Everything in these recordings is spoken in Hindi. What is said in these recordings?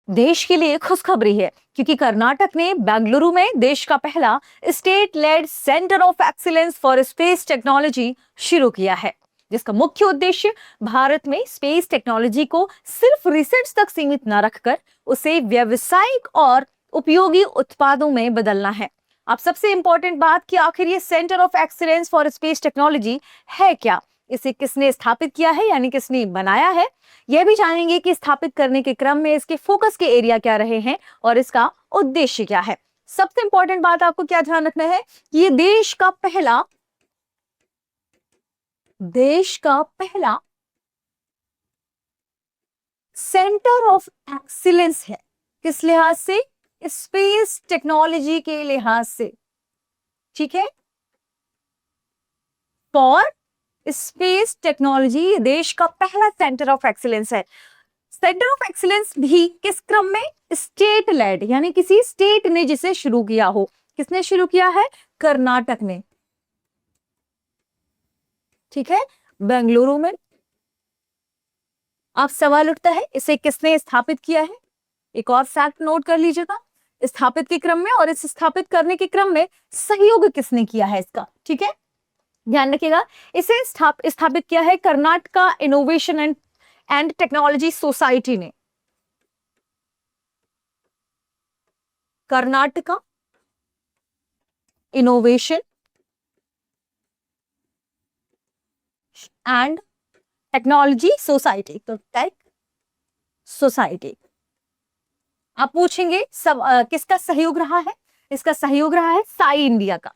देश के लिए खुशखबरी है क्योंकि कर्नाटक ने बेंगलुरु में देश का पहला state lead centre of excellence for space technology शुरू किया है, जिसका मुख्य उद्देश्य भारत में स्पेस टेक्नोलॉजी को सिर्फ रिसर्च तक सीमित न रखकर उसे व्यावसायिक और उपयोगी उत्पादों में बदलना है। अब सबसे इंपॉर्टेंट बात कि आखिर ये centre of excellence for space technology है क्या, इसे किसने स्थापित किया है यानी किसने बनाया है, यह भी जानेंगे कि स्थापित करने के क्रम में इसके फोकस के एरिया क्या रहे हैं और इसका उद्देश्य क्या है। सबसे इंपॉर्टेंट बात आपको क्या ध्यान रखना है कि ये देश का पहला सेंटर ऑफ एक्सीलेंस है। किस लिहाज से? स्पेस टेक्नोलॉजी के लिहाज से, ठीक है। फॉर स्पेस टेक्नोलॉजी देश का पहला सेंटर ऑफ एक्सीलेंस है। सेंटर ऑफ एक्सीलेंस भी किस क्रम में? स्टेट लेड, यानी किसी स्टेट ने जिसे शुरू किया हो। किसने शुरू किया है? कर्नाटक ने, ठीक है, बेंगलुरु में। अब सवाल उठता है इसे किसने स्थापित किया है। एक और फैक्ट नोट कर लीजिएगा, स्थापित के क्रम में और इस स्थापित करने के क्रम में सहयोग किसने किया है इसका, ठीक है, ध्यान रखिएगा। इसे स्थापित किया है Karnataka innovation and technology society ने। Karnataka innovation and technology society, तो टेक सोसाइटी। आप पूछेंगे सब किसका सहयोग रहा है? इसका सहयोग रहा है साई इंडिया का।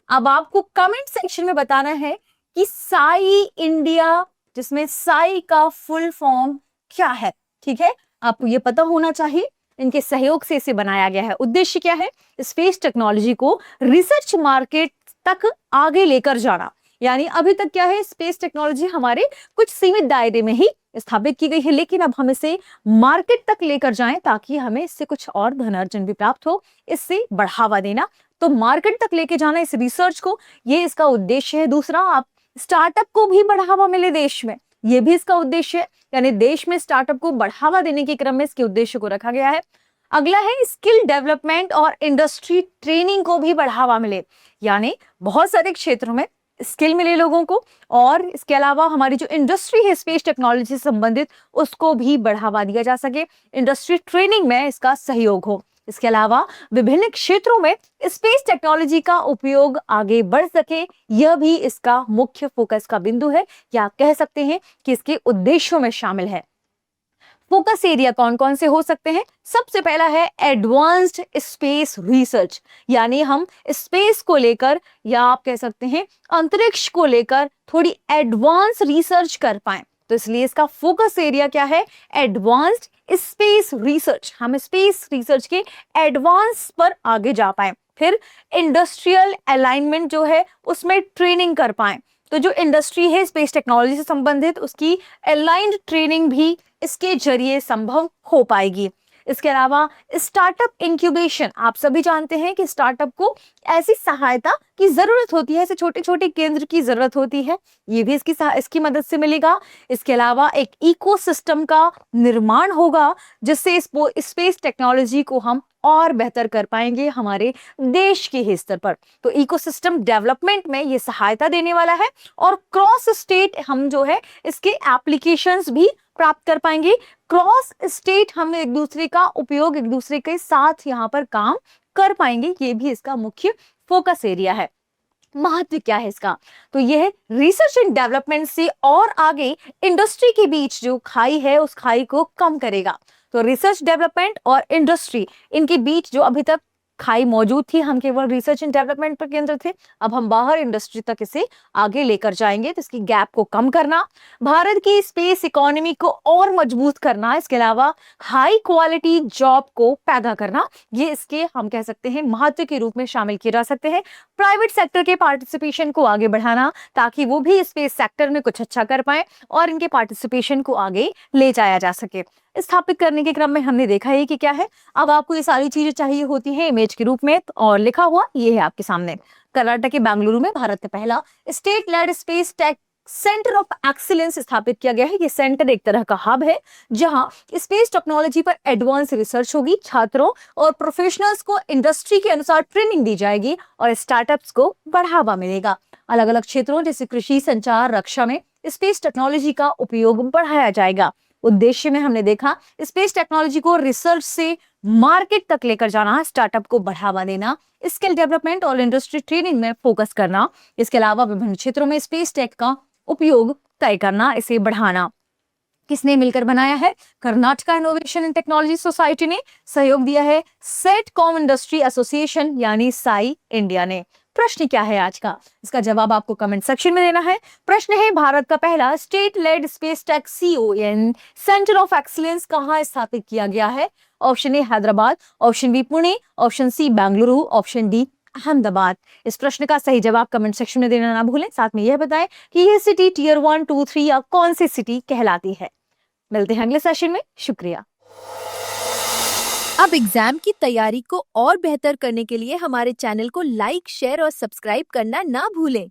अब आपको कमेंट सेक्शन में बताना है कि साई इंडिया, जिसमें साई का फुल फॉर्म क्या है, ठीक है, आपको ये पता होना चाहिए। इनके सहयोग से इसे बनाया गया है। उद्देश्य क्या है? स्पेस टेक्नोलॉजी को रिसर्च मार्केट तक आगे लेकर जाना। यानी अभी तक क्या है, स्पेस टेक्नोलॉजी हमारे कुछ सीमित दायरे में ही स्थापित की गई है, लेकिन अब हम इसे मार्केट तक लेकर जाएं ताकि हमें इससे कुछ और धनार्जन भी प्राप्त हो, इससे बढ़ावा देना, तो मार्केट तक लेके जाना इस रिसर्च को, ये इसका उद्देश्य है। दूसरा, आप स्टार्टअप को भी बढ़ावा मिले देश में, ये भी इसका उद्देश्य है। यानी देश में स्टार्टअप को बढ़ावा देने के क्रम में इसके उद्देश्य को रखा गया है। अगला है स्किल डेवलपमेंट और इंडस्ट्री ट्रेनिंग को भी बढ़ावा मिले, यानी बहुत सारे क्षेत्रों में स्किल मिले लोगों को, और इसके अलावा हमारी जो इंडस्ट्री है स्पेस टेक्नोलॉजी से संबंधित उसको भी बढ़ावा दिया जा सके, इंडस्ट्री ट्रेनिंग में इसका सहयोग हो। इसके अलावा विभिन्न क्षेत्रों में स्पेस टेक्नोलॉजी का उपयोग आगे बढ़ सके, यह भी इसका मुख्य फोकस का बिंदु है, या कह सकते हैं कि इसके उद्देश्यों में शामिल है। फोकस एरिया कौन कौन से हो सकते हैं? सबसे पहला है एडवांस्ड स्पेस रिसर्च, यानी हम स्पेस को लेकर या आप कह सकते हैं अंतरिक्ष को लेकर थोड़ी एडवांस रिसर्च कर पाए, तो इसलिए इसका फोकस एरिया क्या है? Advanced space research. हम स्पेस रिसर्च के एडवांस पर आगे जा पाए। फिर इंडस्ट्रियल अलाइनमेंट जो है उसमें ट्रेनिंग कर पाए, तो जो इंडस्ट्री है स्पेस टेक्नोलॉजी से संबंधित उसकी अलाइंड ट्रेनिंग भी इसके जरिए संभव हो पाएगी। इसके अलावा स्टार्टअप इंक्यूबेशन, आप सभी जानते हैं कि स्टार्टअप को ऐसी सहायता की जरूरत होती है, ऐसे छोटे छोटे केंद्र की जरूरत होती है, ये भी इसकी मदद से मिलेगा। इसके अलावा एक इकोसिस्टम का निर्माण होगा जिससे स्पेस टेक्नोलॉजी को हम और बेहतर कर पाएंगे हमारे देश के स्तर पर। तो इकोसिस्टम डेवलपमेंट में ये सहायता देने वाला है, और क्रॉस स्टेट हम जो है इसके एप्लीकेशंस भी प्राप्त कर पाएंगे। क्रॉस स्टेट हम एक दूसरे का उपयोग, एक दूसरे के साथ यहाँ पर काम कर पाएंगे, ये भी इसका मुख्य फोकस एरिया है। महत्व क्या है इसका? तो यह रिसर्च एंड डेवलपमेंट से और आगे इंडस्ट्री के बीच जो खाई है उस खाई को कम करेगा। तो रिसर्च डेवलपमेंट और इंडस्ट्री, इनके बीच जो अभी तक खाई मौजूद थी, हम केवल रिसर्च एंड डेवलपमेंट पर केंद्रित थे, अब हम बाहर इंडस्ट्री तक इसे आगे लेकर जाएंगे, तो इसकी गैप को कम करना, भारत की स्पेस इकोनॉमी को और मजबूत करना, इसके अलावा हाई क्वालिटी जॉब को पैदा करना, ये इसके हम कह सकते हैं महत्व के रूप में शामिल किए जा सकते हैं। प्राइवेट सेक्टर के पार्टिसिपेशन को आगे बढ़ाना ताकि वो भी स्पेस सेक्टर में कुछ अच्छा कर पाए और इनके पार्टिसिपेशन को आगे ले जाया जा सके। स्थापित करने के क्रम में हमने देखा है कि क्या है, अब आपको ये सारी चीजें चाहिए होती है इमेज के रूप में, और लिखा हुआ ये है आपके सामने। कर्नाटक के बेंगलुरु में भारत का पहला state led space take centre of excellence स्थापित किया गया है। ये सेंटर एक तरह का हब है जहां स्पेस टेक्नोलॉजी पर एडवांस रिसर्च होगी, छात्रों और प्रोफेशनल्स को इंडस्ट्री के अनुसार ट्रेनिंग दी जाएगी और स्टार्टअप्स को बढ़ावा मिलेगा। अलग अलग क्षेत्रों जैसे कृषि, संचार, रक्षा में स्पेस टेक्नोलॉजी का उपयोग बढ़ाया जाएगा। उद्देश्य में हमने देखा स्पेस टेक्नोलॉजी को रिसर्च से मार्केट तक लेकर जाना, स्टार्टअप को बढ़ावा देना, स्किल डेवलपमेंट और इंडस्ट्री ट्रेनिंग में फोकस करना। इसके अलावा विभिन्न क्षेत्रों में स्पेस टेक का उपयोग तय करना, इसे बढ़ाना। किसने मिलकर बनाया है? Karnataka innovation and technology society ने सहयोग दिया है सेटकॉम इंडस्ट्री एसोसिएशन यानी साई इंडिया ने। प्रश्न क्या है आज का? इसका जवाब आपको कमेंट सेक्शन में देना है। प्रश्न है, भारत का पहला state led space tech CON centre of excellence कहां स्थापित किया गया है? Option A Hyderabad, option B Pune, option C Bengaluru, option D Ahmedabad. इस प्रश्न का सही जवाब कमेंट सेक्शन में देना ना भूलें। साथ में यह बताएं कि यह सिटी टियर 1, 2, 3 या कौन सी सिटी कहलाती है। मिलते हैं अगले सेशन में। शुक्रिया। अब एग्जाम की तैयारी को और बेहतर करने के लिए हमारे चैनल को लाइक, शेयर और सब्सक्राइब करना ना भूलें।